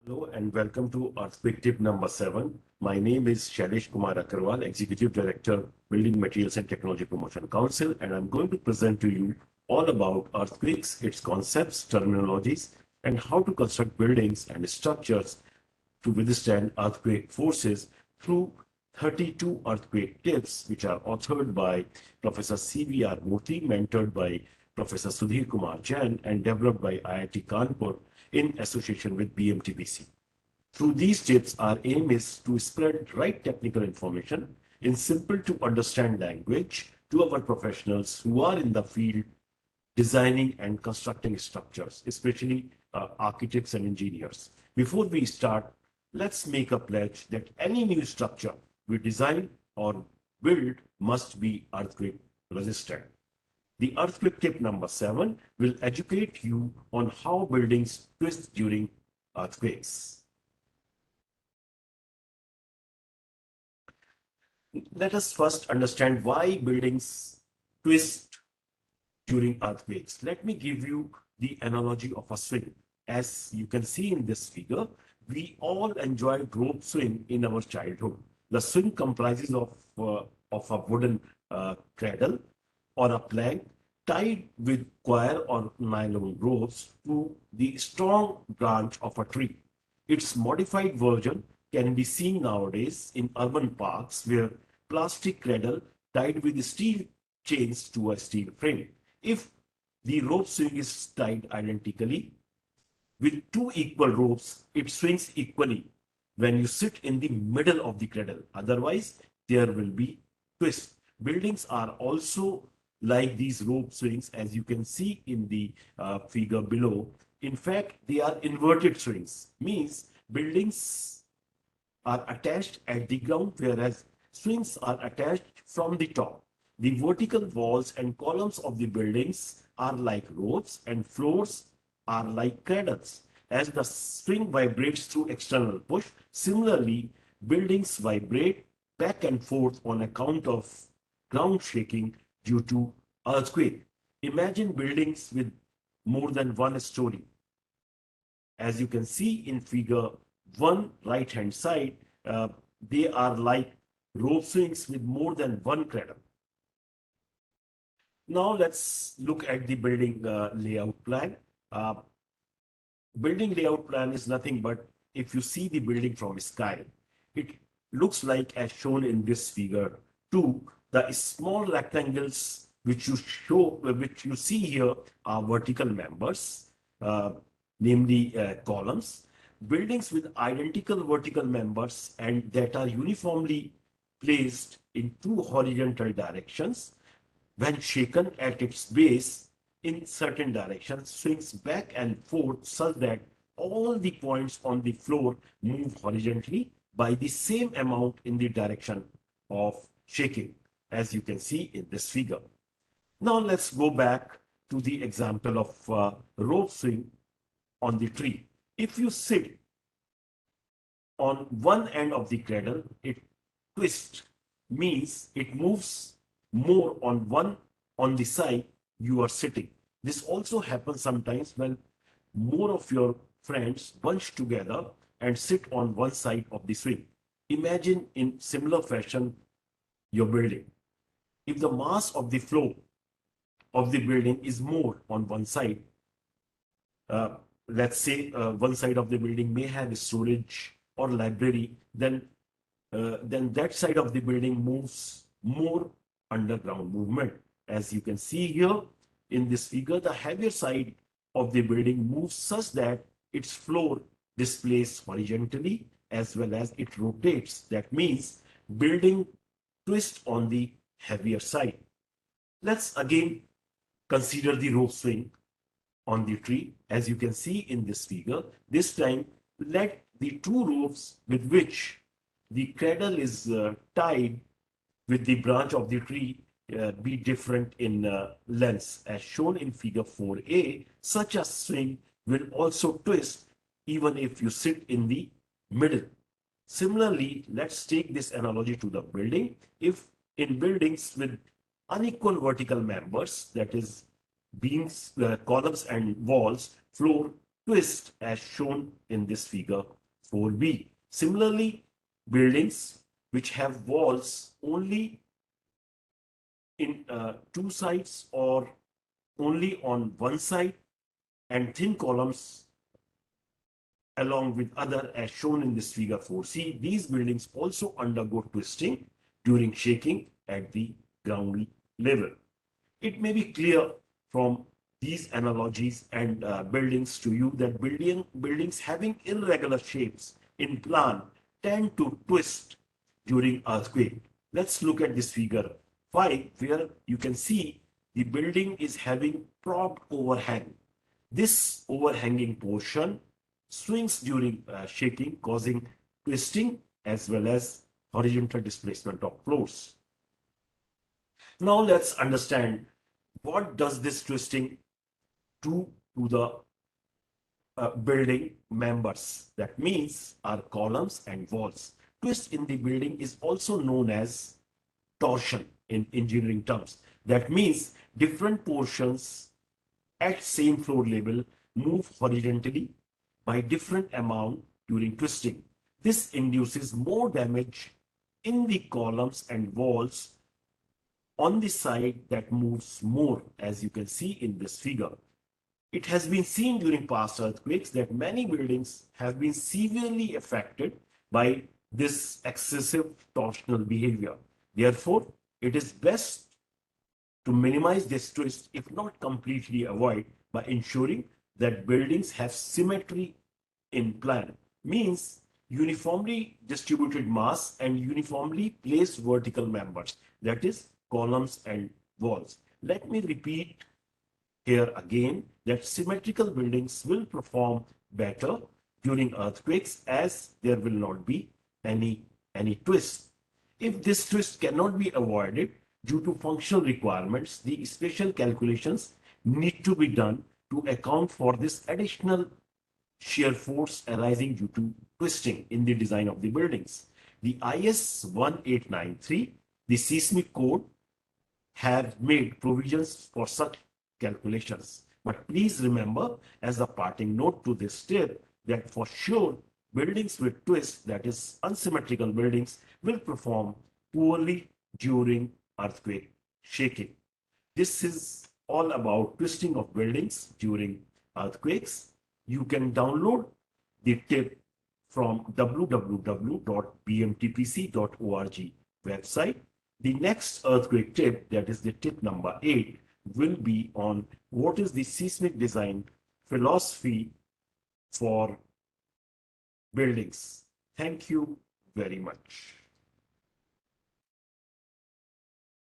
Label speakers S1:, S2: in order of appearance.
S1: Hello and welcome to Earthquake Tip number 7. My name is Shailesh Kumar Agarwal, Executive Director, Building Materials and Technology Promotion Council, and I'm going to present to you all about earthquakes, its concepts, terminologies, and how to construct buildings and structures to withstand earthquake forces through 32 earthquake tips, which are authored by Professor C.V.R. Murthy, mentored by Professor Sudhir Kumar Jain, and developed by IIT Kanpur in association with BMTPC. Through these tips, our aim is to spread right technical information in simple to understand language to our professionals who are in the field designing and constructing structures, especially architects and engineers. Before we start, let's make a pledge that any new structure we design or build must be earthquake resistant. The earthquake tip number 7 will educate you on how buildings twist during earthquakes. Let us first understand why buildings twist during earthquakes. Let me give you the analogy of a swing. As you can see in this figure, we all enjoyed rope swing in our childhood. The swing comprises of a wooden cradle or a plank tied with coir or nylon ropes to the strong branch of a tree. Its modified version can be seen nowadays in urban parks where plastic cradle tied with steel chains to a steel frame. If the rope swing is tied identically with two equal ropes, it swings equally when you sit in the middle of the cradle. Otherwise, there will be twist. Buildings are also like these rope swings, as you can see in the figure below. In fact, they are inverted swings, means buildings are attached at the ground, whereas swings are attached from the top. The vertical walls and columns of the buildings are like ropes, and floors are like cradles. As the swing vibrates through external push, similarly, buildings vibrate back and forth on account of ground shaking due to earthquake. Imagine buildings with more than one story. As you can see in figure 1 right hand side, they are like rope swings with more than one cradle. Now let's look at the building layout plan. Uh, Building layout plan is nothing but if you see the building from sky, it looks like as shown in this figure 2, the small rectangles which you see here are vertical members, uh, namely columns. Buildings with identical vertical members and that are uniformly placed in two horizontal directions when shaken at its base in certain directions, swings back and forth such that all the points on the floor move horizontally by the same amount in the direction of shaking, as you can see in this figure. Now let's go back to the example of rope swing on the tree. If you sit on one end of the cradle, it twists, means it moves more on the side you are sitting. This also happens sometimes when more of your friends bunch together and sit on one side of the swing. Imagine in similar fashion your building. If the mass of the flow of the building is more on one side, uh, let's say one side of the building may have storage or library, then that side of the building moves more underground movement. As you can see here in this figure, the heavier side of the building moves such that its floor displays horizontally as well as it rotates. That means building twist on the heavier side. Let's again consider the rope swing on the tree. As you can see in this figure, this time let the two ropes with which the cradle is tied with the branch of the tree be different in lengths. As shown in figure 4a, such a swing will also twist even if you sit in the middle. Similarly, let's take this analogy to the building. If in buildings with unequal vertical members, that is beams, columns and walls, floor twist as shown in this figure 4b. Similarly, buildings which have walls only in two sides or only on one side and thin columns along with other as shown in this figure 4c, these buildings also undergo twisting during shaking at the ground level. It may be clear from these analogies and buildings to you that buildings having irregular shapes in plan tend to twist during earthquake. Let's look at this figure 5 where you can see the building is having propped overhang. This overhanging portion swings during shaking, causing twisting as well as horizontal displacement of floors. Now let's understand what does this twisting do to the building members. That means our columns and walls. Twist in the building is also known as torsion in engineering terms. That means different portions at same floor level move horizontally by different amount during twisting. This induces more damage in the columns and walls on the side that moves more, as you can see in this figure. It has been seen during past earthquakes that many buildings have been severely affected by this excessive torsional behavior. Therefore, it is best to minimize this twist, if not completely avoid, by ensuring that buildings have symmetry in plan. Means uniformly distributed mass and uniformly placed vertical members, that is columns and walls. Let me repeat here again that symmetrical buildings will perform better during earthquakes as there will not be any twist. If this twist cannot be avoided due to functional requirements, the special calculations need to be done to account for this additional shear force arising due to twisting in the design of the buildings. The IS 1893, the seismic code, have made provisions for such calculations. But please remember, as a parting note to this tip, that for sure, buildings with twists, that is unsymmetrical buildings, will perform poorly during earthquake shaking. This is all about twisting of buildings during earthquakes. You can download the tip from www.bmtpc.org website. The next earthquake tip, that is the tip number 8, will be on what is the seismic design philosophy for buildings. Thank you very much.